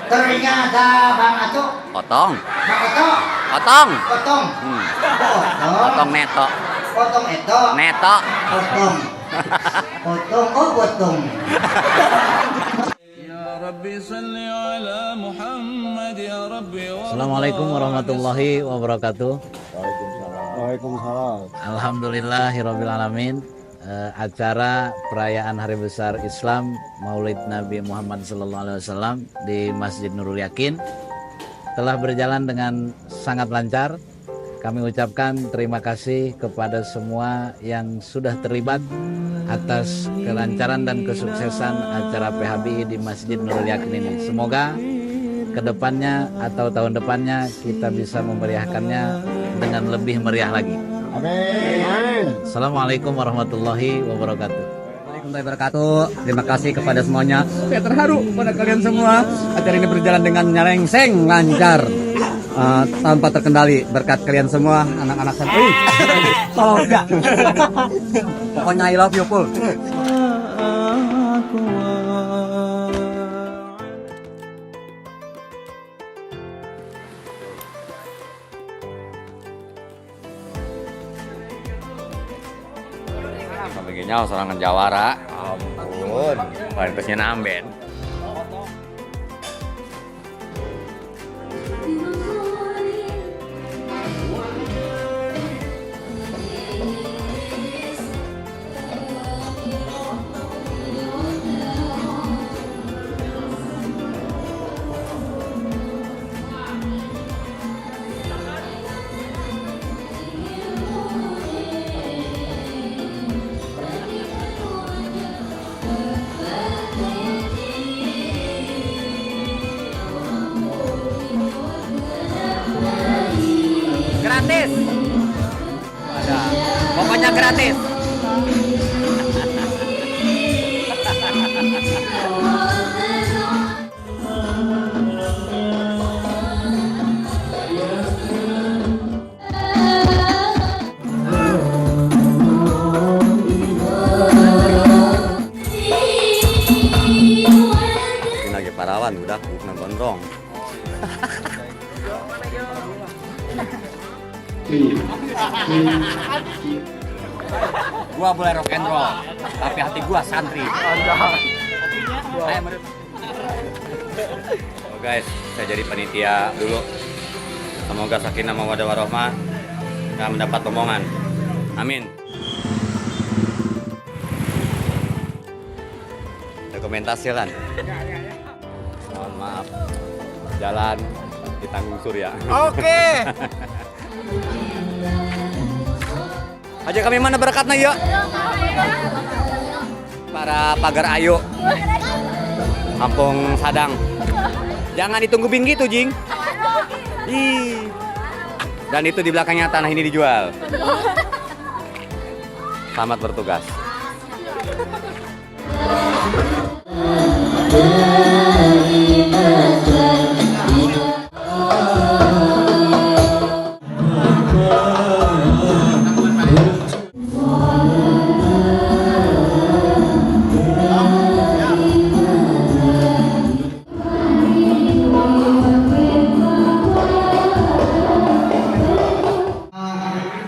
Ternyata Bang Atuk. Potong. Bang Atuk. Potong. Potong. Potong neto. Potong itu. Neto. Potong. Potong. Oh potong. Assalamualaikum warahmatullahi wabarakatuh. Waalaikumsalam. Alhamdulillahirabbil alamin. Acara perayaan Hari Besar Islam Maulid Nabi Muhammad SAW di Masjid Nurul Yakin telah berjalan dengan sangat lancar. Kami ucapkan terima kasih kepada semua yang sudah terlibat atas kelancaran dan kesuksesan acara PHBI di Masjid Nurul Yakin ini. Semoga kedepannya atau tahun depannya kita bisa memeriahkannya dengan lebih meriah lagi. Amin. Assalamualaikum warahmatullahi wabarakatuh. Waalaikumsalam wabarakatuh. Terima kasih kepada semuanya. Saya terharu pada kalian semua. Acara ini berjalan dengan nyerengseng, lancar, tanpa terkendali. Berkat kalian semua, anak-anak saya. Tolong enggak. Pokoknya I love you full. Begini serangan Jawara. Ampun. Pantasnya namben. Gratis. Ada. Pokoknya gratis. Ini lagi parawan udah bukan gondrong. Gua boleh rock and roll, tapi hati gua santri. Oh guys, saya jadi panitia dulu. Semoga sakinah mawaddah warahmah nggak mendapat omongan. Amin. Dokumentasi kan? Mohon maaf, jalan ditanggung surya. Oke. Aja kami mana berkatnya ya? Para pagar ayu Kampung Sadang. Jangan ditunggu bing gitu, Jing. Ih. Dan itu di belakangnya tanah ini dijual. Selamat bertugas.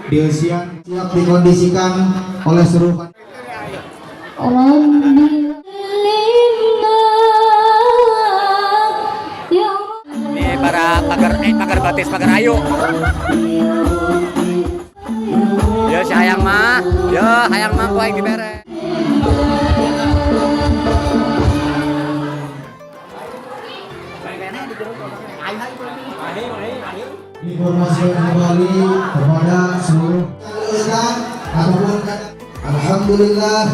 Di siap dikondisikan oleh seluruh Ini para pagar batis, pagar ayu. Ya si hayang mah, ya hayang mah ku aing dibere. informasi kembali kepada seluruh Ustaz ataupun alhamdulillah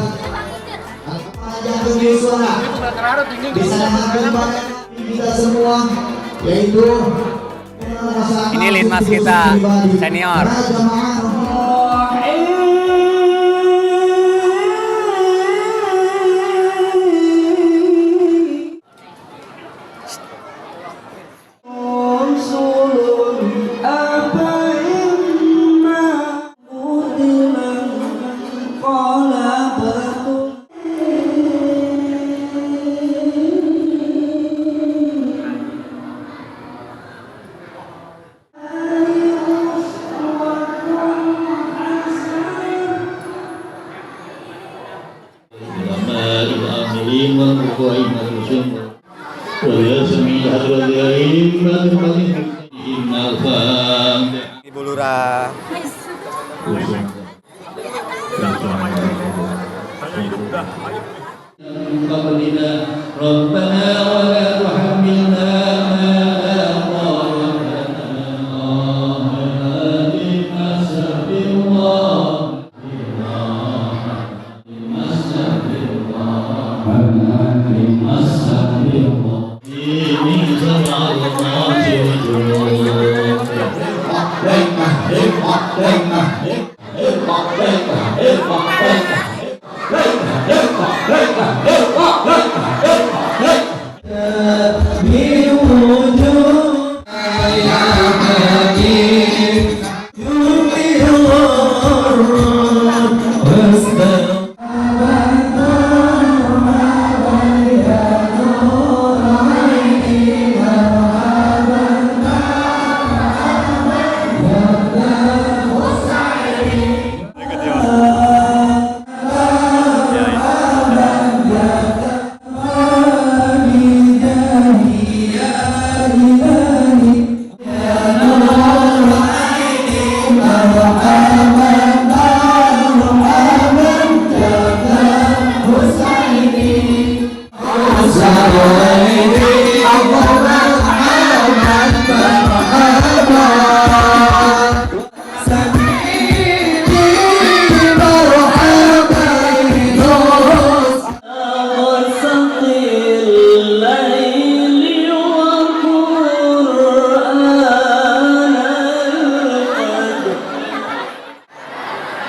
bisa menghargai kita semua yaitu Ini linmas kita senior. Ibu Lurah.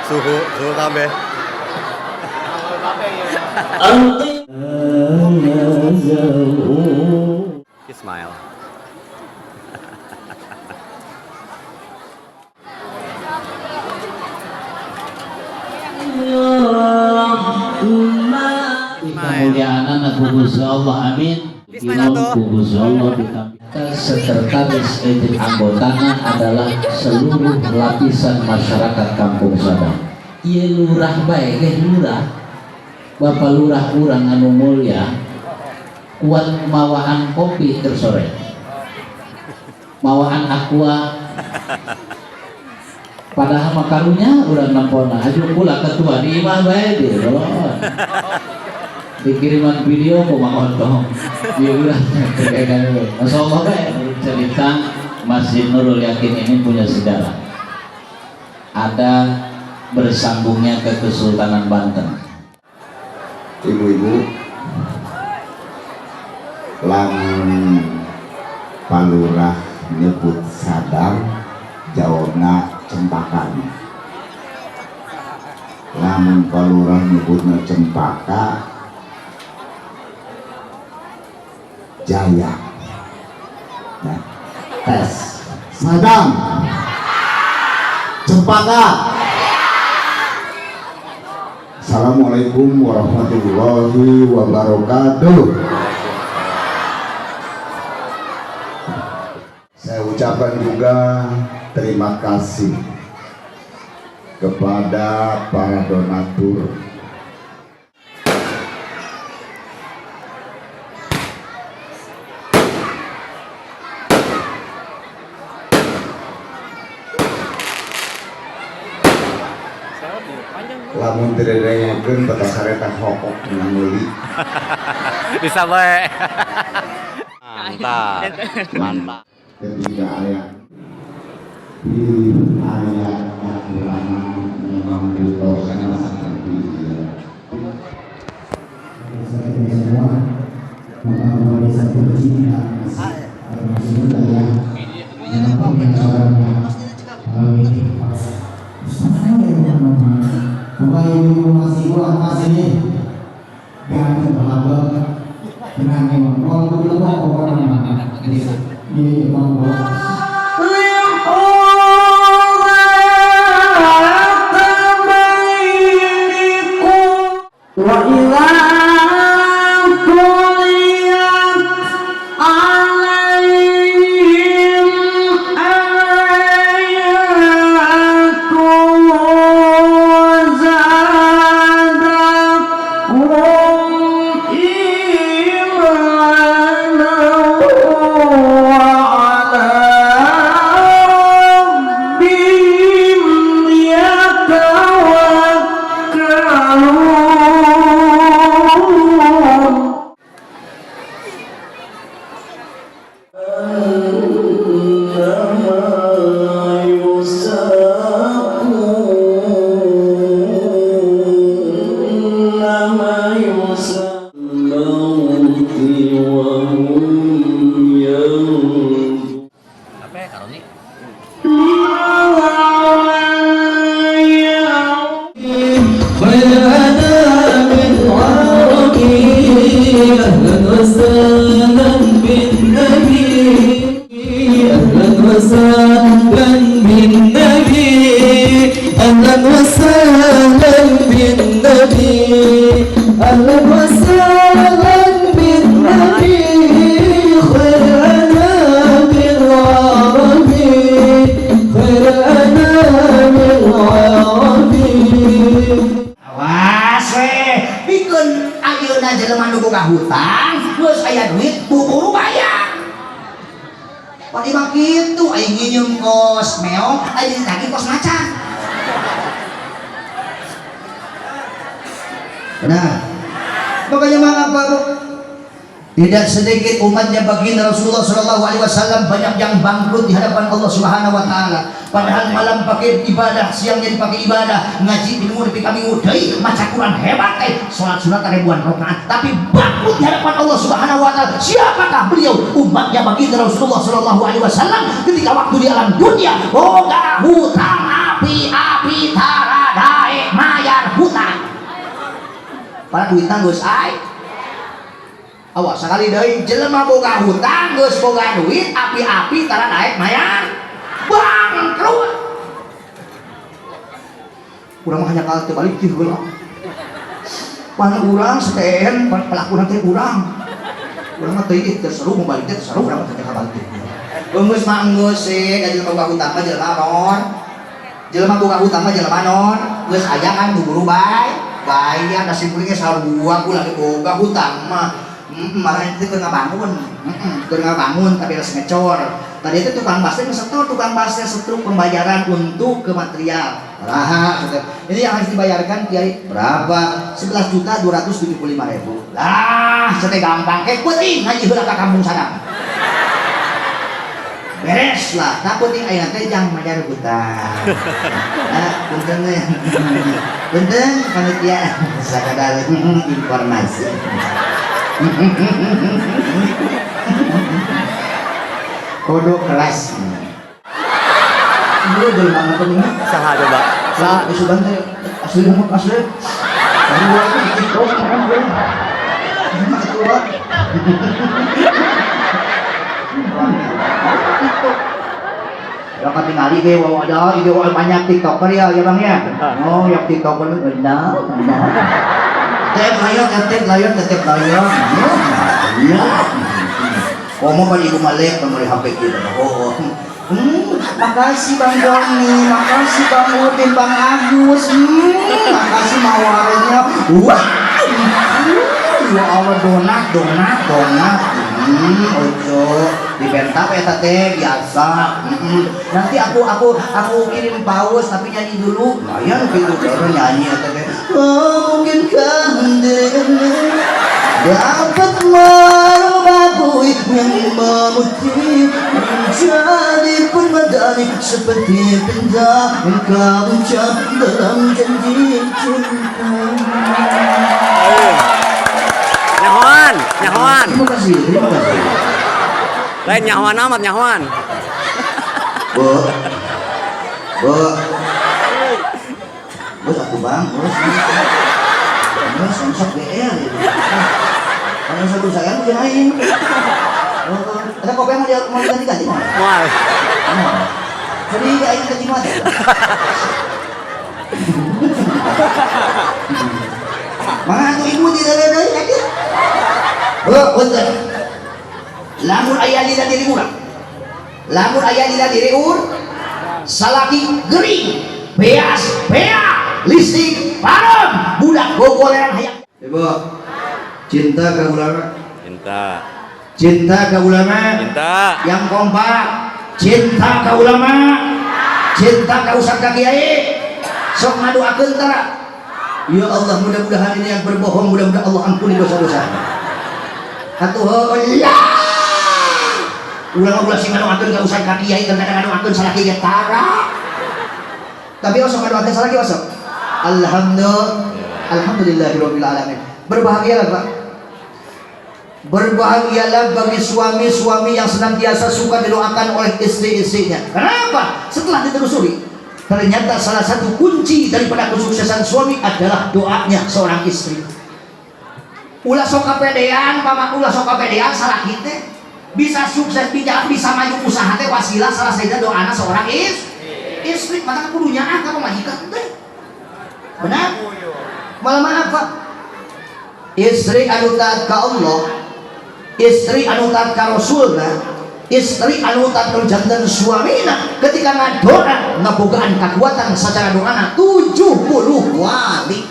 Suhu tambah. Ismail. Kemuliaan Abu Gusti Allah, amin. Abu Gusti Allah sekretaris elit anggotanya adalah seluruh lapisan masyarakat Kampung Sadang. Ieu lurah bae ge lurah. Bapak lurah urang anu mulia kuat mawaan kopi tersore. Mawaan aqua. Padahal makarunya urang nampona aju kula ketua di imah bae di dikiriman video pemangotong dia bilang kayak Masya Allah cerita Masjid Nurul Yakin ini punya sejarah, ada bersambungnya ke Kesultanan Banten. Ibu-ibu lamun palurah nyebut Sadang jawabna Cempakan, lamun palurah nyebutna Cempaka Jaya. Nah, tes Sadang Cempaka. Assalamualaikum warahmatullahi wabarakatuh. Saya ucapkan juga terima kasih kepada para donatur lamun direngengeun batas sareta hokok dengan meuli. Bisa bae. Mantap. Mantap. Ketiga ayat di ayat yang ulama memang ditolakkan seperti ini. Semua mengawali satu cinta termasuk saya yang pengacaranya ini Bapak Ibu masih kurang masih gantung berlabak dengan memang kalau belum orang ini memang Oh ayeuna jelema nu boga hutang geus aya duit buburu bayar. Padi mah kitu aing nginum kos meong, aing lagi kos macan. Benar. Makanya mengapa Bu? Tidak sedikit umatnya baginda Rasulullah SAW banyak yang bangkrut di hadapan Allah Subhanahu Wa Taala. Padahal malam pakai ibadah, siangnya dipakai ibadah, ngaji ilmu di kami udai, maca Quran hebat, sholat sunat ribuan rakaat, tapi bangkrut di hadapan Allah Subhanahu Wa Taala. Siapakah beliau? Umatnya baginda Rasulullah SAW ketika waktu di alam dunia, boga hutang api taradae mayar hutang. Para duit tanggus ay. Awas sekali deui jelema boga hutang geus boga duit api-api tara naik mayar bangkrut. Urang mah hanya kal teu balik teh heula. Pan urang seten pelaku teh urang. Urang mah teuing teu seru mau balik teh seru urang mah teh balik. Geus mah geus da jelema boga hutang mah jelema naon? Jelema boga hutang mah jelema naon? Geus aya kan buru bayar da simpuling sarua ku lagi boga hutang mah. Marah itu keur ngabangun tapi harus ngecor. Tadi itu tukang basnya setor, tukang basnya setruk pembayaran untuk ke material. Raha, ini yang harus dibayarkan Kiai berapa? 11.275.000. Lah, sete gampang. Penting ngaji heula ka kampung sana. Beres lah, tak penting aya teh jang mayar hutang. Punten we. Punten panitia sakadar informasi. Kodok kelas. Ini udah lama pentingnya. Saha coba. Saha disuban teh asli mah asli. Kamu lagi TikTok kan gue. Ini mah ketua. Dapat tingali ge ada ide banyak TikToker ya Bang ya. Oh, yang TikToker benar. Tetep layar. Ya. Komo pada ibu Malik pemberi HP kita. Oh. Makasih Bang Doni, makasih Bang Udin, Bang Agus. Makasih mawarnya. Wah. Ya Allah donat. Ojo dibentak eta teh biasa. Nanti aku kirim paus tapi nyanyi dulu. Lumayan gitu baru nyanyi eta teh. Mungkinkah dirimu dapat merubahku yang memutih menjadi permadani seperti benda yang kau ucap dalam janji cinta. Nyahoan. Terima kasih. Lain nyahoan amat nyahoan. Bu, aku Bang, bos sensok BR gitu. Kalau satu saya mungkin lain. Ada kopi yang mau diganti mau? Mau. Jadi kayak ini ganti mati. Mana tuh ibu di dalam aja? Betul. Lamun ayah di diri urang. Lamun ayah di diri salaki gering, beas, listrik, parem, budak gogoleran hayang. Ibu, cinta ke ulama. Cinta ke ulama. Yang kompak. Cinta ke ulama. Cinta ke ustaz ka kiai. Sok ngadoakeun tara. Ya Allah, mudah-mudahan ini yang berbohong, mudah-mudahan Allah ampuni dosa-dosa. Atuhullah. Ulang sing ngadoakeun ka ustaz ka kiai kadang ngadoakeun salaki ge tara. Tapi osok ngadoakeun salaki osok. Alhamdulillahirabbil alamin. Berbahagialah Pak. Berbahagialah bagi suami-suami yang senantiasa suka didoakan oleh istri-istrinya. Kenapa? Setelah ditelusuri, ternyata salah satu kunci daripada kesuksesan suami adalah doanya seorang istri. Ulah sok kapedean, ulah sok kapedean salah kita. Bisa sukses bisa maju usaha teh wasilah salah satu doana seorang istri. Maka kudunya ka pamajikan teh. Benar? Malah apa? Istri anu taat ka Allah, istri anu taat ka Rasulna, istri anu taat ka jantan suamina ketika ngadoa ngabogaan kekuatan secara doana 70 wali.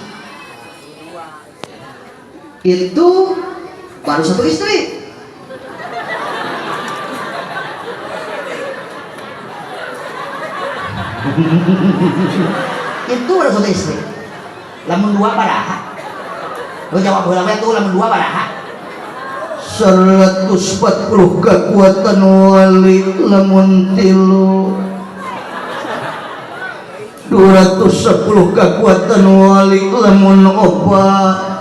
itu baru satu istri. Itu baru satu istri. Lamun dua baraha. Lu jawab heula we tuh lamun dua baraha. 140 kekuatan wali lamun tilu. 210 kekuatan wali lamun obat.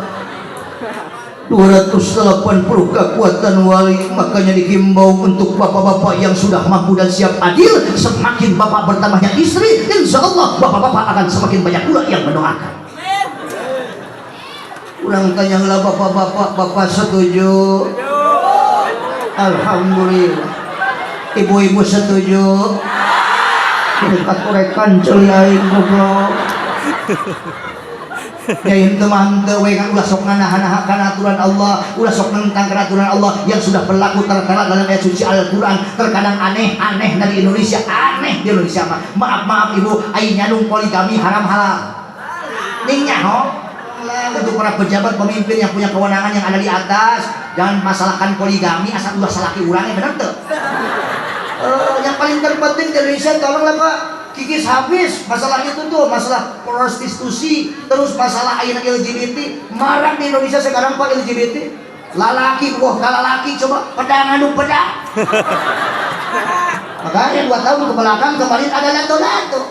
280 kekuatan wali. Makanya dihimbau untuk bapak-bapak yang sudah mampu dan siap adil, semakin bapak bertambahnya istri, insya Allah bapak-bapak akan semakin banyak pula yang mendoakan. Urang tanya lah bapak-bapak, bapak setuju? Alhamdulillah. Ibu-ibu setuju? Kita korekan celi aing goblok. Yain teman teu we kan ulah sok nganahan-nahakan aturan Allah, ulah sok nentang aturan Allah yang sudah berlaku tertera dalam ayat suci Al-Qur'an. Terkadang aneh dari Indonesia, aneh di Indonesia mah. Maaf ibu, aing nyandung poligami haram halal. Ning nyaho untuk para pejabat pemimpin yang punya kewenangan yang ada di atas, jangan masalahkan poligami asal ulah salaki urangnya bener teu. Yang paling terpenting di Indonesia tolonglah Pak, kikis habis masalah itu tuh, masalah prostitusi, terus masalah ayeuna LGBT. Marah di Indonesia sekarang Pak LGBT. Lalaki kalalaki coba pedang adu pedang. Makanya 2 tahun ke belakang kemarin ada lato-lato.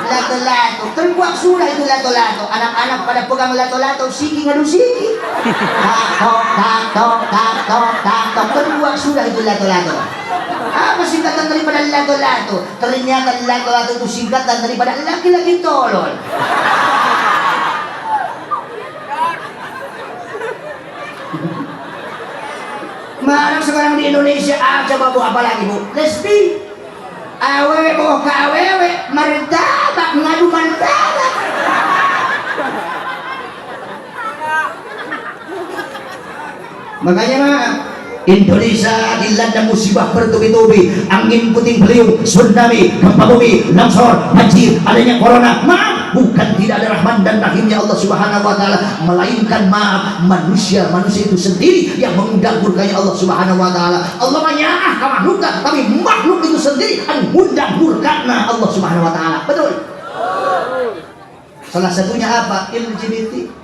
Lato-lato, terbuat sudah itu lato-lato. Anak-anak pada pegang lato-lato, siki ngadu siki. Tak, terbuat sudah itu lato-lato. Apa singkatan daripada lato-lato? Ternyata lato-lato itu singkatan daripada laki-laki tolol. Mana sekarang di Indonesia coba bu apa lagi bu? Lesbi, awewe bawa ke awewe, martabak ngadu martabak. Makanya mah Indonesia dilanda musibah bertubi-tubi, angin puting beliung, tsunami, gempa bumi, longsor, banjir, adanya corona. Maaf, bukan tidak ada rahman dan rahimnya Allah Subhanahu wa taala, melainkan maaf manusia itu sendiri yang mengundang murkanya Allah Subhanahu wa taala. Allah menyaah ka makhluk, tapi makhluk itu sendiri yang mengundang murkana Allah Subhanahu wa taala. Betul? Salah satunya apa? LGBT.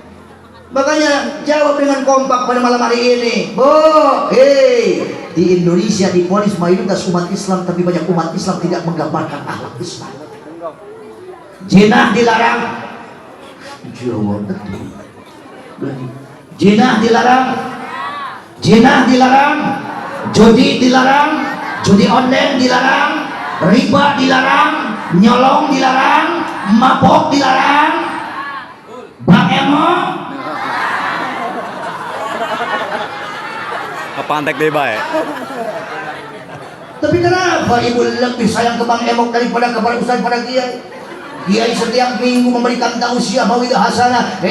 Makanya jawab dengan kompak pada malam hari ini. Di Indonesia divonis mayoritas umat Islam, tapi banyak umat Islam tidak menggambarkan akhlak Islam. Zina dilarang. Jawab betul. Zina dilarang. Zina dilarang. Judi dilarang. Judi online dilarang. Riba dilarang. Nyolong dilarang. Mabok dilarang. Bang Emo. Kepantek deh baik. Tapi kenapa ibu lebih sayang ke Bang Emok daripada kepada Ustaz pada Kiai? Kiai setiap minggu memberikan tausiah mawidah hasanah.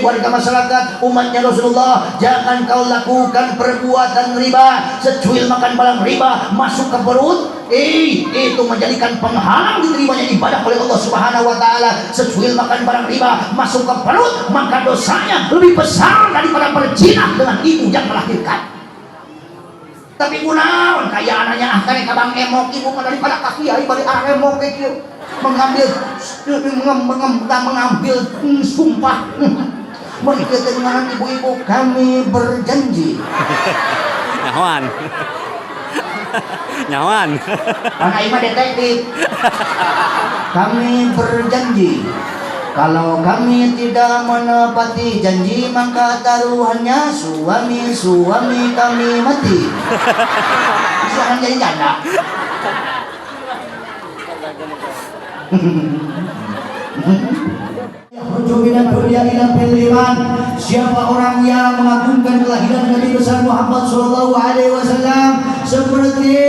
Warga masyarakat umatnya Rasulullah, jangan kau lakukan perbuatan riba. Secuil makan barang riba masuk ke perut, itu menjadikan penghalang diterimanya ibadah oleh Allah Subhanahu wa taala. Secuil makan barang riba masuk ke perut, maka dosanya lebih besar daripada berzina dengan ibu yang melahirkan. Tapi kunaon kaya anaknya karek ka Bang Emok, ibu mah daripada ka Kiai bari Emok kayak kieu mengambil sumpah. Berkaitan dengan ibu-ibu kami berjanji. Nyawan. Anak ima detektif. Kami berjanji, kalau kami tidak menepati janji, maka taruhannya suami kami mati. Bisa kan jadi janda. Siapa orang yang mengagungkan kelahiran Nabi besar Muhammad Sallallahu Alaihi Wasallam seperti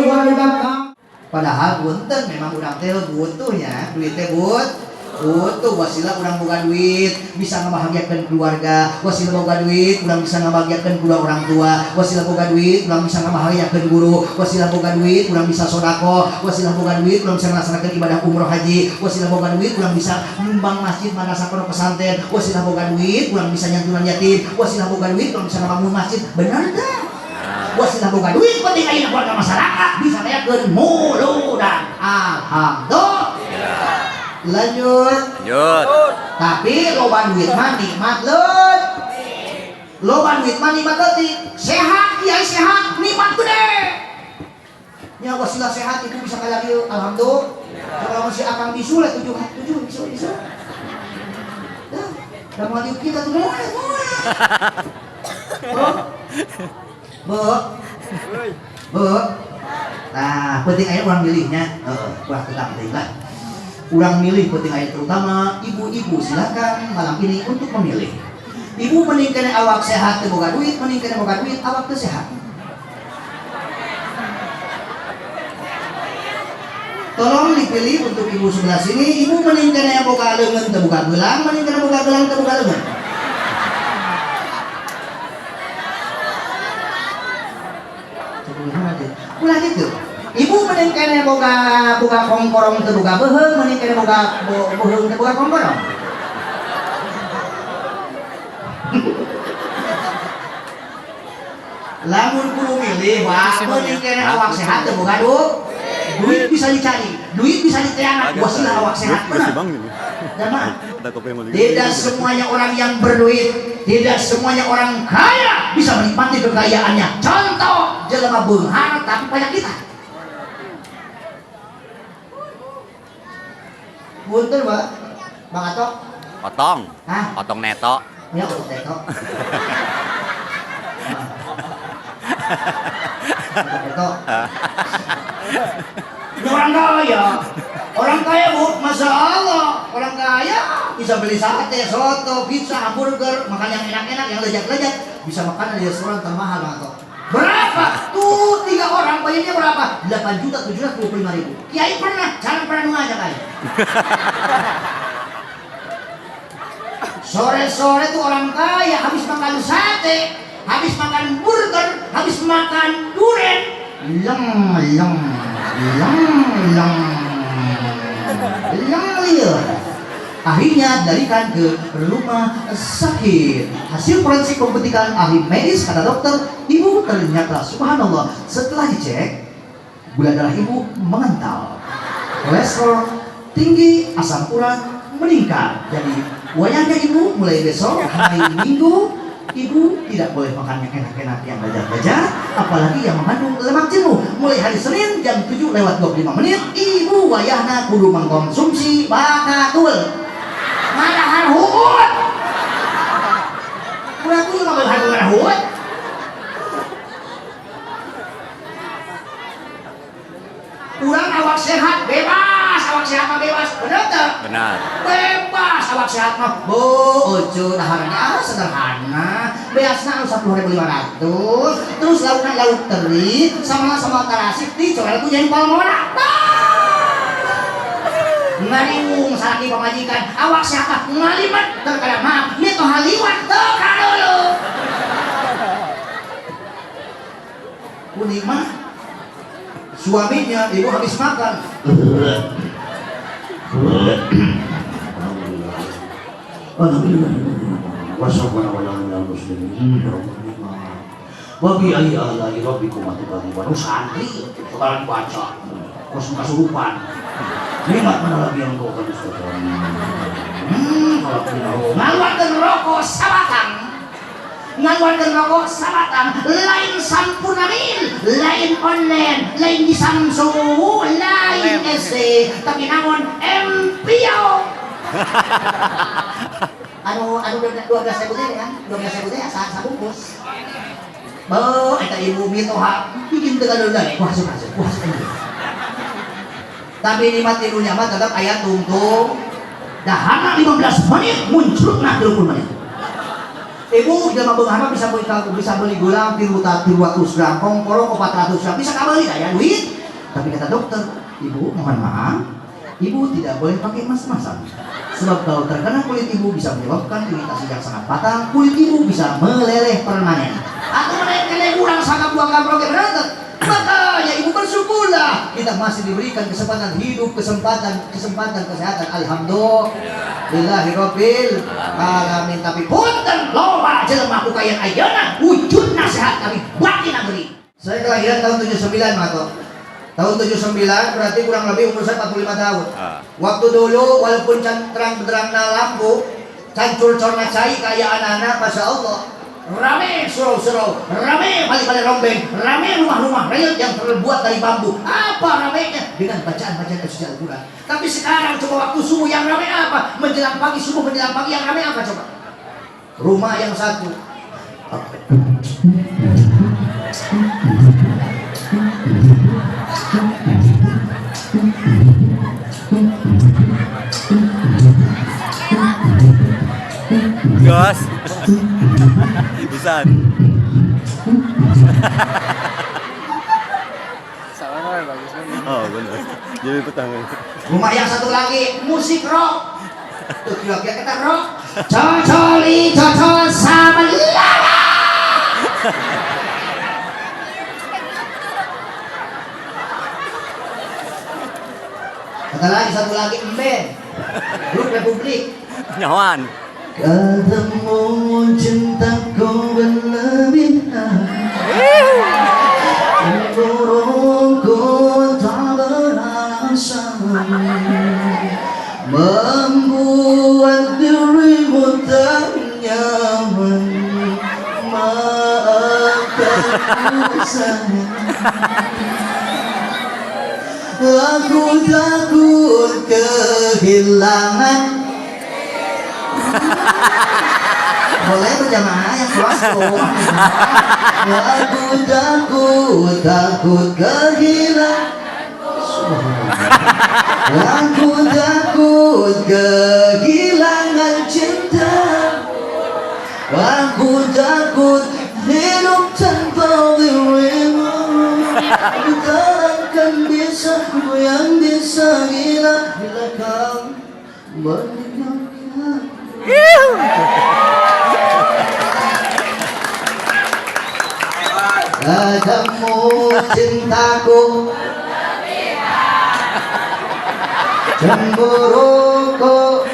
warga kampung. Padahal bunten memang urang teh butuhnya duit teh but. Tuh wasilah urang boga duit bisa ngebahagiakeun keluarga, wasilah boga duit urang bisa ngebahagiakeun kedua orang tua, wasilah boga duit urang bisa ngebahagiakeun guru, wasilah boga duit urang bisa sodako, wasilah boga duit urang bisa melaksanakan ibadah umroh haji, wasilah boga duit urang bisa nyumbang masjid madrasah pondok pesantren, wasilah boga duit urang bisa nyantunan yatim, wasilah boga duit urang bisa ngebangun masjid. Bener dah. Wasilah boga duit penting ayeuna keluarga masyarakat bisa ngayakeun muludan. Alhamdulillah. Lanjut. Tapi loba duit mah nikmat leut. Loba duit mah nikmat leutik. Sehat kiai sehat nikmat gede. Nya wasilah sehat itu bisa kayak ieu alhamdulillah. Kalau masih akang bisu lah 7 bisu. Dah, da mau diuk kita tuh mulai. Bu. Nah, penting aya urang milihnya. Urang tetap penting lah. Urang milih penting aya terutama ibu-ibu silakan malam ini untuk memilih. Ibu mending kena awak sehat teu boga duit, mending kena boga duit awak teu sehat. Tolong dipilih untuk ibu sebelah sini. Ibu mending kena boga leungeun teu boga geulang, mending kena boga geulang teu boga leungeun. Ulah gitu. Ibu mending kene boga kongkorong teu boga beuheung, mending kene boga beuheung teu boga kongkorong. Lamun kudu milih, wah mending kene awak sehat teu boga duit bisa dicari, duit bisa diteangan, wasilah awak sehat benar. Tidak semuanya orang yang berduit, tidak semuanya orang kaya bisa menikmati kekayaannya. Contoh, jelema beunghar tapi banyak kita. Buntur, Mbak. Bang Atok. Otong. Hah? Otong neto. Ya, Otong neto. Otong neto. Ini orang kaya bu, masya Allah, orang kaya bisa beli sate, soto, pizza, hamburger, makan yang enak-enak, yang lezat-lezat, bisa makan di restoran termahal Bang Atok. Berapa? Tuh 3 orang bayarnya berapa? 8.725.000. Kiai pernah, jangan pernah ngajak kali. Sore-sore tuh orang kaya habis makan sate, habis makan burger, habis makan durian, leng. Akhirnya dalikan ke rumah sakit. Hasil forensik pembuktikan ahli medis kata dokter, ibu ternyata subhanallah setelah dicek gula darah ibu mengental, kolesterol tinggi, asam urat meningkat. Jadi wayangnya ibu mulai besok hari Minggu ibu tidak boleh makan yang enak-enak yang lezat-lezat, apalagi yang mengandung lemak jenuh. Mulai hari Senin jam 7:25 ibu wayahna kudu mengkonsumsi bakatul madahan huut. Udah kudu madahan huut. Kurang awak sehat bebas, awak sehat mah bebas, bener tak? Benar. Bebas awak sehat mah. Bu, ucu daharannya sederhana. Biasanya 1.500. Terus lauknya lauk teri, sama tarasik di coel ku jadi palmona. Ngariung saraki pamajikan, awak sehat ngalimat terkadang maaf, itu haliwat tekan dulu. Unik mah. Suaminya, ibu habis makan. Wabi ayah Allah rabbikum atiqadiban santri sekarang baca kasurupan nikmat mana lagi yang kau akan disediakan. Kalau kita ngaluarkan rokok sabatang, ngaluarkan rokok sabatang, lain sampurnamin, lain online, lain di Samsung, lain SC, tapi namun MPO. Anu 12.000 teh kan, 12.000 teh sabungkus. Bo, eta ibu mitoha bikin teu gaduh deui, masuk. Tapi nikmat tidunya mah tetap aya tungtung. Dahana 15 menit muncul 30 menit. Ibu jelema beunghar bisa beli gula 300 gram, kongkorong 400 gram, bisa kabeli dah ya duit. Tapi kata dokter, ibu mohon maaf, Ibu tidak boleh pakai emas-emasan. Sebab kalau terkena kulit ibu bisa menyebabkan iritasi yang sangat fatal. Kulit ibu bisa meleleh permanen. Atau menaikkan kurang sangat buang gambrong yang berantak. Makanya ibu bersyukurlah kita masih diberikan kesempatan hidup, kesempatan kesehatan. Alhamdulillahirabbil alamin. Tapi punten loba jelema ku kayan ayeuna wujudna sehat tapi batin beri. Saya kelahiran tahun 79 Mato. Tahun 79 berarti kurang lebih umur saya 45 tahun. Waktu dulu walaupun terang-terangna lampu, cancur corna cai kayak anak-anak, Masya Allah. Rame surau-surau, rame balik-balik rombeng, rame rumah-rumah reot yang terbuat dari bambu. Apa ramenya? Dengan bacaan-bacaan suci Al-Quran. Tapi sekarang coba waktu subuh yang rame apa? Menjelang pagi, subuh menjelang pagi yang rame apa coba? Rumah yang satu. Gas. Bisa. Oh benar. Jadi petang. Rumah yang satu lagi musik rock. Tuh kira-kira kita rock. Cocoli cocol sama lala. Kata lagi satu lagi band. Grup Republik. Nyawan. Ketemu cintaku berlebihan, cemburuku tak beralasan, membuat dirimu tak nyaman. Maafkan sayang, aku takut kehilangan. Boleh berjamaah yang suasana. Aku takut kehilangan. Aku takut kehilangan cinta. Aku takut hidup tanpa dirimu. Aku tak akan bisa, ku yang bisa gila bila kau meninggalkan. Padamu cintaku cemburuku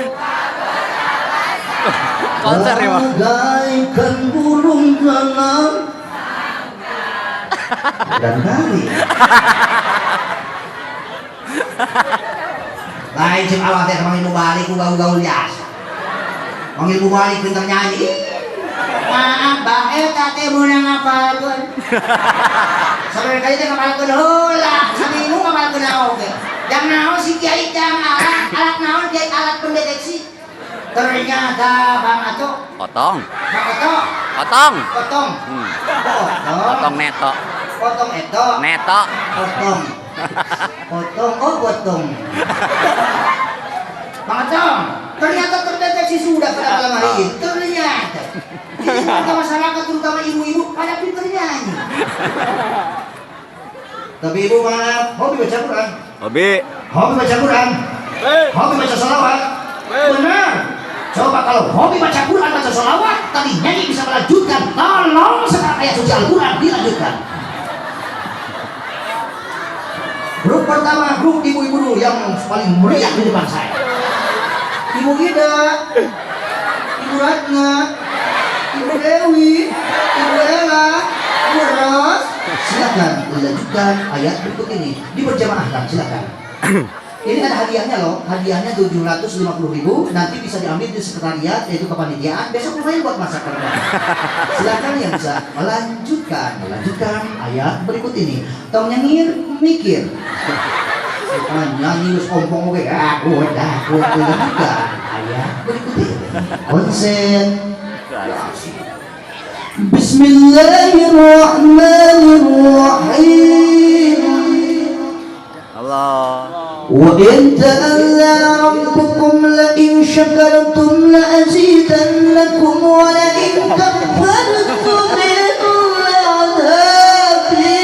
Konser ya, Pak? bagaikan burung dalam dan kali lain cik awak teh manggil balik ku gaul-gaul biasa manggil balik pintar nyanyi. Maaf Bang, teh meunang ngapalkeun. Sabaraha kali teh ngapalkeun heula, saminggu ngapalkeun oge. Yang naon si Kiai teh alat naon Kiai alat pendeteksi. Ternyata Bang Ato. Potong. Bang Ato. Potong. Potong. Potong neto. Potong eto. Neto. Potong. Potong, oh potong. Bang Ato, ternyata terdeteksi sudah pada malam hari ini. Ternyata. Jadi warga masyarakat terutama ibu-ibu pada pinter nyanyi. Tapi ibu mana hobi baca Quran? Hobi. Hobi baca Quran? Hobi baca sholawat? Benar. Coba kalau hobi baca Quran, baca sholawat, tapi nyanyi bisa melanjutkan. Tolong sekarang ayat suci Al-Quran dilanjutkan. Grup pertama, grup ibu-ibu dulu yang paling meriah di depan saya. Ibu Gida, Ibu Ratna, Ibu Dewi, Ibu Ella, Ibu Ros. Silakan dilanjutkan ayat berikut ini. Diberjamaahkan, silakan. Ini ada hadiahnya loh. Hadiahnya 750.000. Nanti bisa diambil di sekretariat yaitu kepanitiaan. Besok lumayan buat masak rendang. Silakan yang bisa melanjutkan ayat berikut ini. Tong nyengir mikir. Nyanyi wis ompong oke. Aku lanjutkan ayat berikut ini. Konsen. Bismillahirrahmanirrahim. Allah. وإن تأذى ربكم لئن شكرتم لأزيدنكم ولئن كفرتم إن عذابي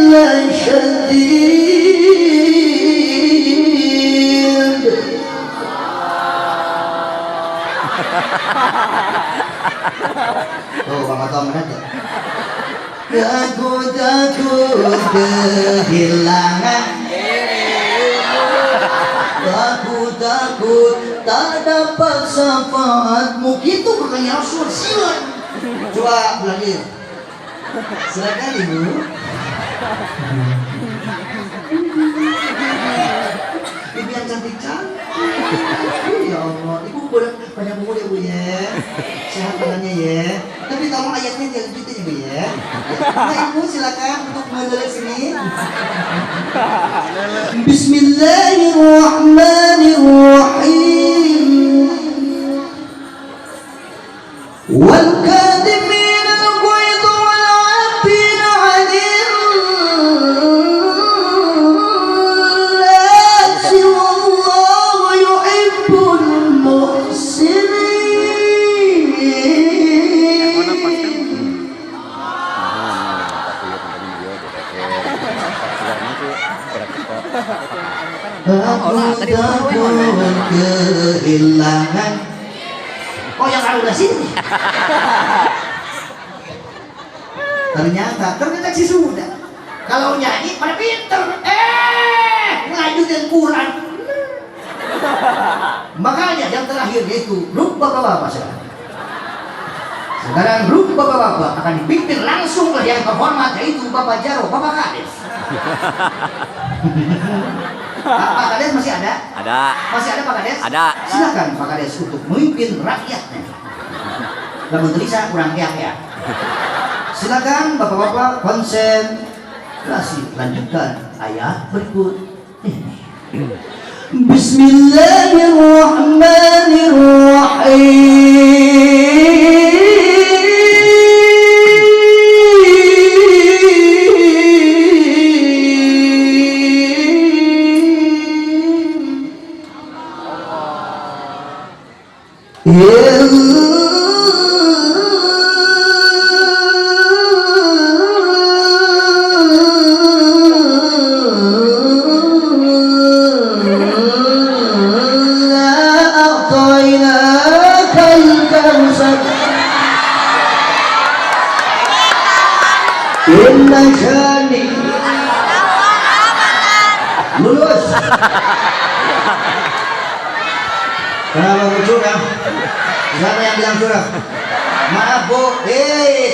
لشديد Muhammad aja. Aku takut kehilangan, aku takut tak dapat syafaatmu. Gitu makanya Rasul. Silakan. Coba belajar. Silakan ibu. Ibu yang cantik-cantik. Ya Allah, ibu banyak umur ya bu ya. Sehat badannya ya. Tapi tolong ayatnya jangan gitu ya bu ya. Nah ibu silakan untuk mendelik sini. Bismillahirrahmanirrahim. Wal kadhimin al-ghaidh wal 'afina 'anil nasi wallahu yuhibbul muhsinin. Aku takut kehilangan. Oh yang kalau udah sini. Ternyata si sudah. Kalau nyanyi pada pinter. Ngajutin Quran. Makanya yang terakhir yaitu grup bapak-bapak sekarang. Sekarang grup bapak-bapak akan dipimpin langsung oleh yang terhormat yaitu Bapak Jaro, Bapak Kades. Pak Kades masih ada? Ada. Masih ada Pak Kades? Ada. Silakan Pak Kades untuk memimpin rakyatnya. Lamun tulisan kurang ya. Silakan Bapak-bapak konsentrasi. Lanjutkan ayat berikut ini. Lulus. Kenapa bu curang? Siapa yang bilang curang? Maaf bu,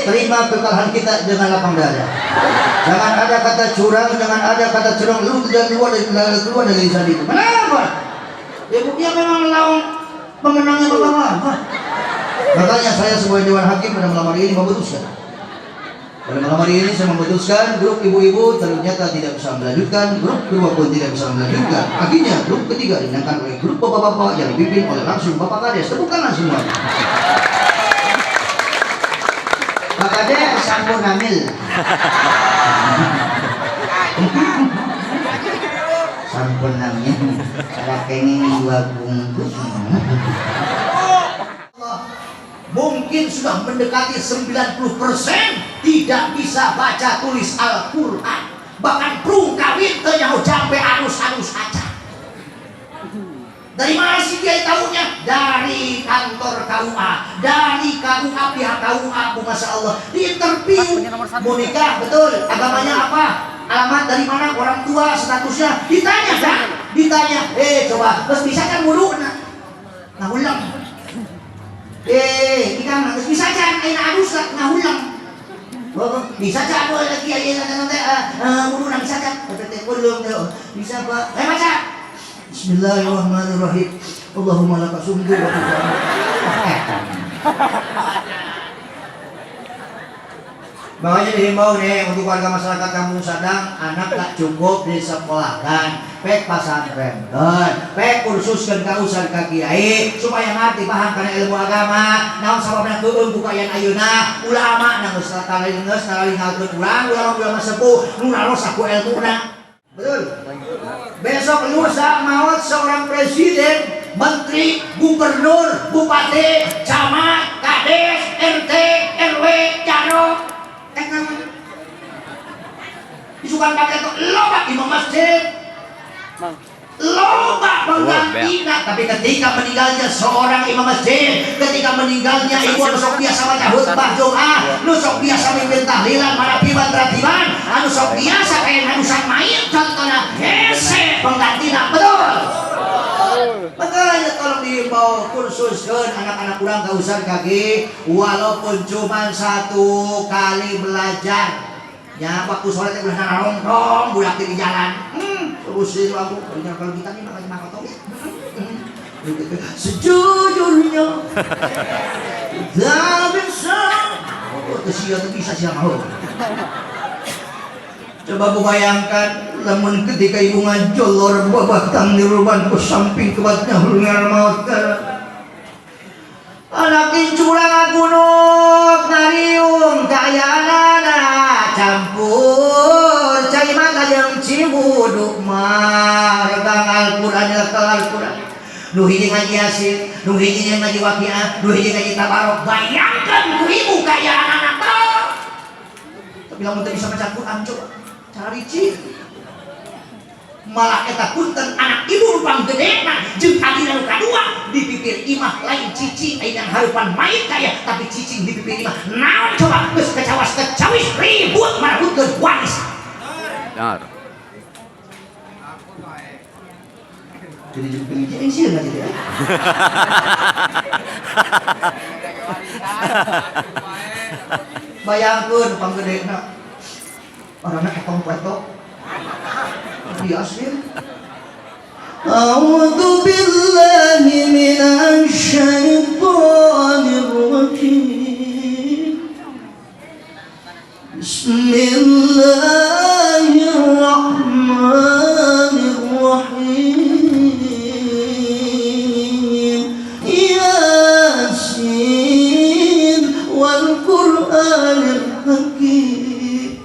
terima kekalahan kita dengan lapang dada. Jangan ada kata curang, jangan ada kata curang. Lu tidak keluar dari lisan itu. Kenapa? Ya buktinya memang lawan pemenangnya bapak-bapak. Makanya saya sebagai dewan hakim pada malam hari ini memutuskan. Pada malam hari ini saya memutuskan grup ibu-ibu ternyata tidak bisa melanjutkan, grup kedua pun tidak bisa melanjutkan. Akhirnya grup ketiga dimenangkan oleh grup bapak-bapak yang dipimpin oleh langsung Bapak Kades. Tepukanlah semuanya. Pak Kades sampun hamil. Sampun hamil. Ada kenging 2 bungkus. Mungkin sudah mendekati 90% tidak bisa baca tulis Al-Quran, bahkan prung kawin ternyata sampai arus-arus aja. Dari mana sih dia tahunya? Dari kantor KUA, dari KUA pihak KUA, Masya Allah diinterview, mau nikah betul, agamanya apa, alamat dari mana, orang tua, statusnya, ditanya kan? Ditanya, coba, terus bisa kan mulu? Nah ulang. Ini kan bisa aja aina adus ngahulang. Bisa aja ada lagi ayeuna nanti muduna bisa aja. Belum bisa Pak. Baca. Bismillahirrahmanirrahim. Allahumma laka sumdu wa Makanya dihimbau nih untuk warga masyarakat Kampung Sadang, anak tak cukup disekolahkan, pek pesantren, pek kursuskan kausan ka kiai supaya ngerti paham karena ilmu agama. Naon sababna keung buka yang ayeuna ulama na geus ngalinghalkeun ulama sepuh nu naros aku ilmuna. Betul. Besok lusa maut seorang presiden, menteri, gubernur, bupati, camat, kades, RT, RW, jarok. Isukan pakai itu lo pak imam masjid. loba penggantinya. Tapi ketika meninggalnya seorang imam masjid, ketika meninggalnya ibu nusok biasa baca khutbah Jumat, nusok biasa mimpin tahlilan marapiban ratiban, nusok biasa kayak hanusan main, contohnya hese penggantinya, betul. Makanya tolong dihimbau kursuskan anak-anak kurang kausan kaki, walaupun cuma 1 kali belajar. Ya waktu sore teh udah nongkrong budak di jalan. Terusin aku kalau kita nih makan makan topi. Sejujurnya tak bisa. Oh, kesian bisa siapa mau. Coba bayangkan, namun ketika ibu ngajolor babatang niruban ke samping kebatnya hulungan maut. Anak incurang gunung ngariung kaya anak campur cai mata yang cibuduk margang Al-Quran Al-Quran nu hiji ngaji Yasin, nu hiji ngaji Waqiah, nu hiji ngaji Tabarok. Bayangkan ku ibu kaya anak tapi lamun teu bisa baca Quran coba cari ciri malah eta punten anak ibu rupang gedena jeung adina nu kadua dipipir imah lain cicing aya harupan main kaya tapi cicing dipipir imah naon coba geus kecawas kecawis ribut marahutkeun waris. Benar. Jadi jadi sih enggak gitu ya. Bayangkeun rupang gedena orangna ketong pletok Yasin. A'udzu billahi minasy syaithanir rajim. Bismillahirrahmanirrahim. Yasin wal Qur'anil Hakim.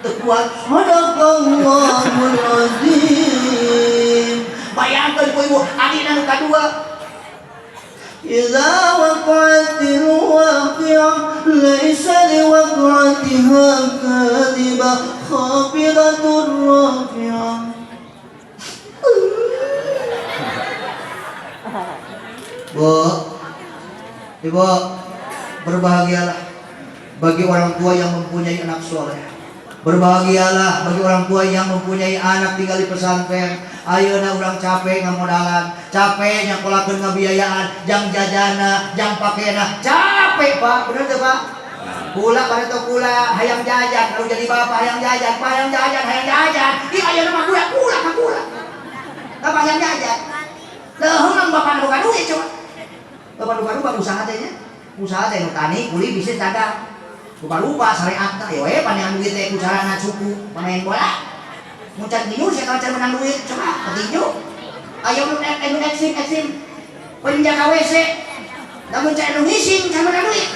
Tekuat sadaqallahul azim. Bayangkan ku ibu adina nu kadua idza waqa'atil waqi'ah laisa liwaqa'atiha kadhibah khafidatur rafi'ah. Bu, ibu berbahagialah bagi orang tua yang mempunyai anak soleh. Berbahagialah bagi orang tua yang mempunyai anak tinggal di pesantren. Ayeuna urang capek ngamodalan, capek nyakolakeun ngabiayaan, jang jajana, jang pakaiana, capek Pak, bener teu Pak? Kula pareto kula hayang jajan, kalau jadi bapak hayang jajan, hayang jajan. Ieu ayeuna mah kula. Bapak hayang jajan. Leuheung nang bapak nu duit coba. Bapak lupa usaha teh nya. Usaha teh nu tani, kuli bisnis dagang. Lupa syariat teh we panean duit teh kucarana suku, main bola. Muncan tinju saya kalau menang duit coba ketinju. Ayo nu eksim. Penjaga WC. Namun cek nu ngising sama menang duit.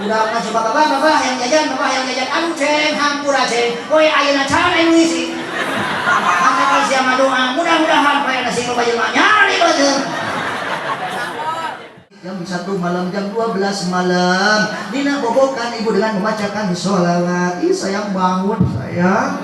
Udah kan coba bapak yang jajan, aduh ceng, hampura ceng. Kowe ayeuna cara anu ngising. Angkat kalau siapa doa, mudah-mudahan paya nasi nu bajelma nyari bajeul. Jam 1 malam, jam 12 malam Nina bobokan ibu dengan membacakan sholawat. Ih sayang bangun sayang.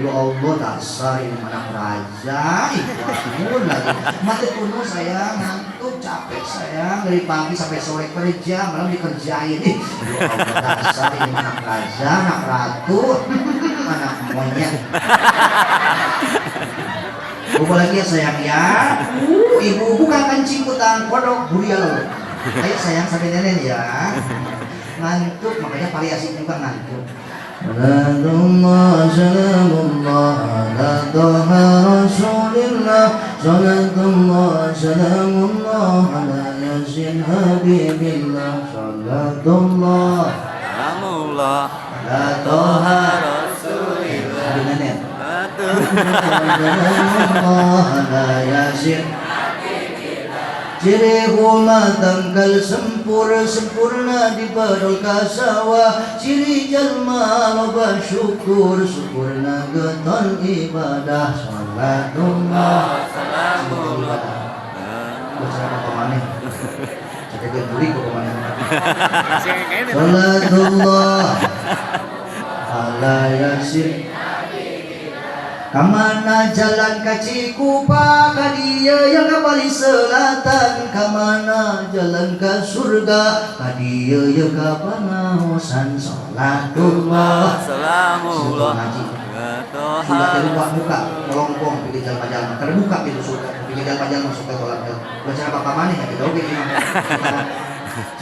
Ya Allah dasar ini anak raja. Bangun lagi. Mati kuno sayang, ngantuk capek sayang. Dari pagi sampai sore kerja, malam dikerjain. Ya Allah dasar ini anak raja, anak ratu, anak monyet. Buka lagi ya sayang ya. Ibu buka kancing kutang kodok buria lo. Ayo sayang sampai nenek ya. Ngantuk makanya variasi juga ngantuk. Salatullah salamullah ala toha rasulillah. Salatullah salamullah ala yasin habibillah. Salatullah Salamullah ala toha rasulillah. Nenek. Ciri huma tanggal sempurna di badal kasawa. Ciri jalma loba syukur geton ibadah. Salatullah salamullah. Baca apa maneh? Catekeun buri kok maneh. Salatullah ala yasin. Kamana jalan ka Cikupa, ka dieu yang ka paling selatan. Kamana jalan ka surga, ka dieu yang ka panaosan. Salatullah Salamullah sudah terbuka muka melongkong di jalan pajalan terbuka pintu surga di jalan pajalan masuk ke kolam baca apa mana ya gitu oke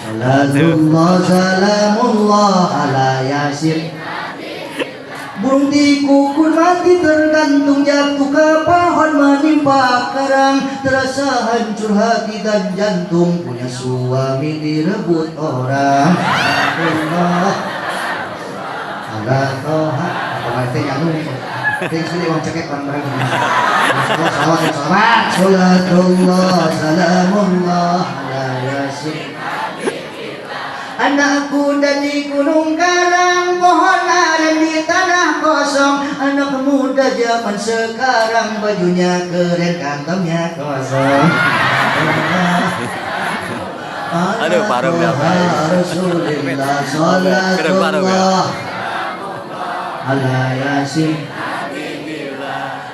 salatullah salamullah ala yasin. Burung dikukur mati tergantung jatuh ke pohon menimpa karang. Terasa hancur hati dan jantung, punya suami direbut orang. Allah Toha apa yang tinggi wong cekek kan bareng. Salawat salatullah salamullah ala yasin. Anakku dan di gunung karang, pohon aren di tanah kosong. Anak muda zaman sekarang, bajunya keren, kantongnya kosong. Aduh, parung dah. Rasulillah salatullah ala yasin.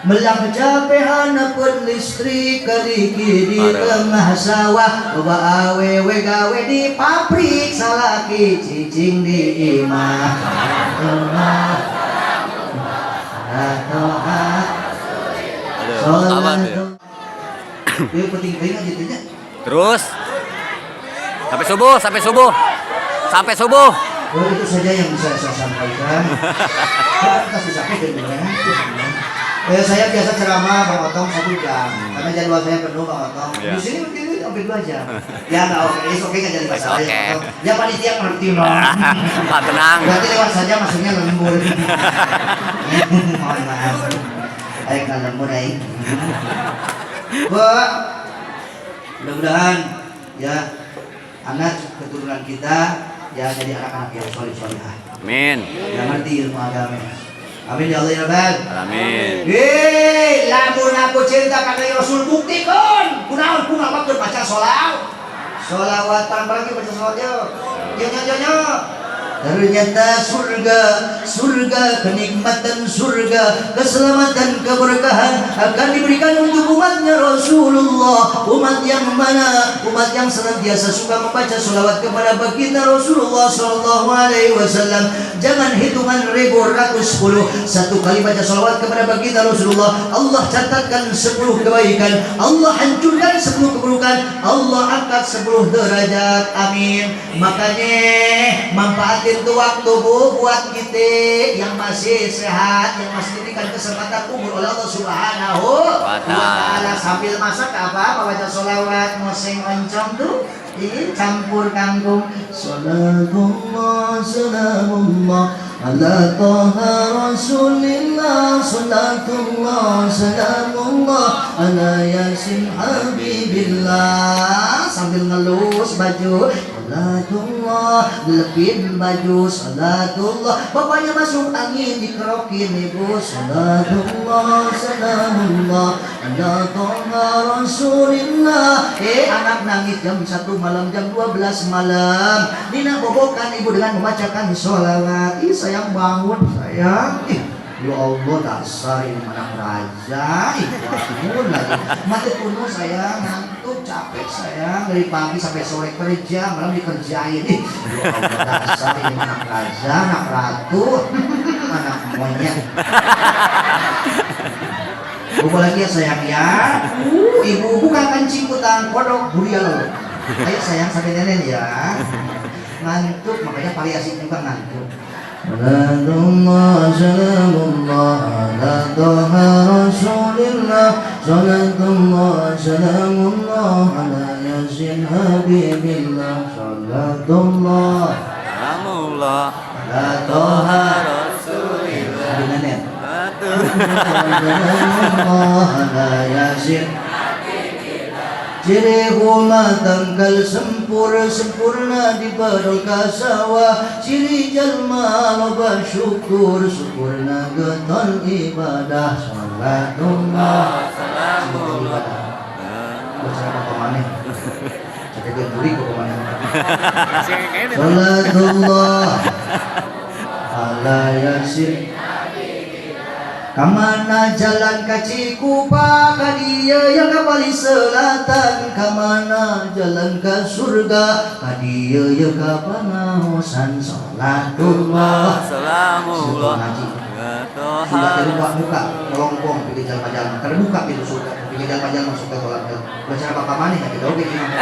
Melang capehan pun listrik keriki di tengah sawah. Loba awewe gawe di pabrik, salaki cicing di imah. Itu penting-penting aja gitu ya. Terus sampai subuh, sampai subuh, sampai subuh. Oh, itu saja yang bisa saya sampaikan. Kasih sampaikan dengan saya biasa ceramah Bang Otong 1 jam karena jadwal saya penuh Bang Otong. Di sini begini sampai 2 jam. Ya nggak oke, oke nggak jadi masalah. Ya panitia ngerti loh. Tenang. Berarti lewat saja maksudnya lembur. Mohon maaf. Baik lembur baik. Mudah-mudahan ya anak keturunan kita ya jadi anak-anak yang soleh-solehah. Amin. Yang ngerti ilmu agama. Amin ya Allah ya Rabbal. Amin. Lamun aku cinta kakek Rasul buktikan. Kunaon kumaha keur baca sholawatan apalagi baca sholawat yo. Ternyata surga, kenikmatan surga, keselamatan, keberkahan akan diberikan untuk umatnya Rasulullah. Umat yang mana? Umat yang senantiasa suka membaca sholawat kepada baginda Rasulullah Sallallahu Alaihi Wasallam. Jangan hitungan ribu ratus 10. Satu kali baca sholawat kepada baginda Rasulullah, Allah catatkan 10 kebaikan, Allah hancurkan 10 keburukan, Allah angkat 10 derajat. Amin. Makanya manfaatin itu waktu Bu buat kita yang masih sehat, yang masih diberikan kesempatan umur oleh Allah Subhanahu wa Ta'ala. Sambil masak apa? Baca sholawat moseng oncom tuh campur kangkung. Salatullah salamullah ala Taha Rasulillah. Salatullah salamullah ala Yasin Habibillah. Sambil ngelus baju salatullah, lepin baju salatullah, bapaknya masuk angin dikerokin ibu salatullah salamullah ala Taha Rasulillah. Anak nangis jam 1 malam, jam 12 malam, Nina bobokan ibu dengan membacakan sholawat. Sayang bangun sayang. Ya Allah dasar ini anak raja. Bangun lagi. Mati penuh sayang, ngantuk, capek sayang. Dari pagi sampai sore kerja, malam dikerjain. Ya Allah dasar ini anak raja, anak ratu, anak monyet. Buka lagi ya sayang ya. Ibu buka kancing kutang kodok buria loh. Ayo sayang sampai nenek ya. Ngantuk, makanya variasi juga ngantuk. Salatullah salamullah ala Taha Rasulillah. Salatullah salamullah ala Yasin Habibillah. Salatullah Salamullah ala Taha Rasulillah. Salamullah ala Yasin. Ciri rumah tanggal sempurna di badal kasawah. Ciri jalma loba syukur geton ibadah. Salatullah salamullah. Baca apa maneh? Jadi beli ke kemana? Salatullah ala yasin. Kamana jalan kaciku kadieu yang kapali selatan, kamana jalan ke surga kadieu yang kapanaosan. Salatullah Salamullah. sudah terbuka melongkong pilih jalan-jalan terbuka pintu surga, pilih jalan-jalan masuk ke sholat. Baca apa mana ya kita oke gimana?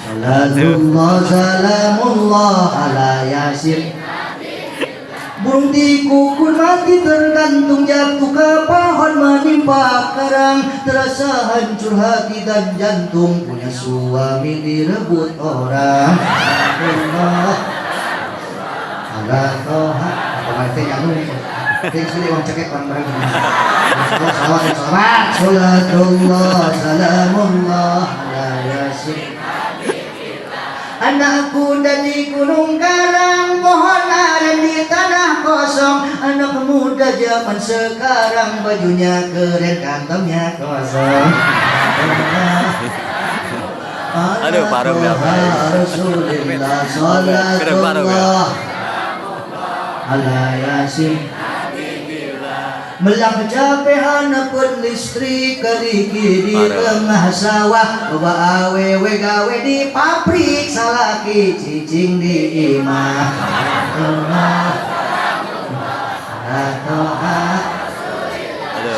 Salatullah salamullah ala yasin. Burung dikukul mati tergantung jatuh ke pohon menimpa karang, terasa hancur hati dan jantung, punya suami direbut orang. Allah Toha apa ngerti nyambung nih? Sekali uang cekek orang bareng. Salawat salatullah salamullah ala yasin. Anakku dan di gunung karang, pohon aren di tanah kosong. Anak muda zaman sekarang bajunya keren, kantongnya kosong. Aduh, parung dah. Rasulillah salatullah ala yasin. Melang capehan pun listrik keriki di tengah sawah, loba awewe gawe di pabrik, salaki cicing di imah.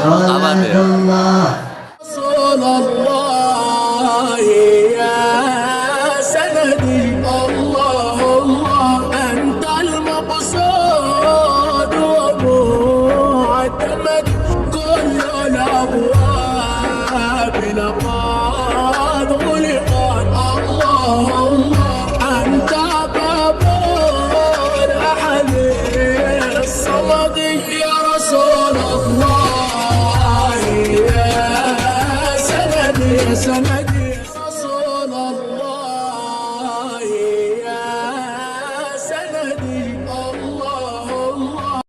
Salatullah Rasulullah ya sanadi Allahumma antal maqsud wa mu'tamad kullul abwab laqad ghuliqat Allahumma anta babur ahad as-samad ya Rasulullah ya sanadi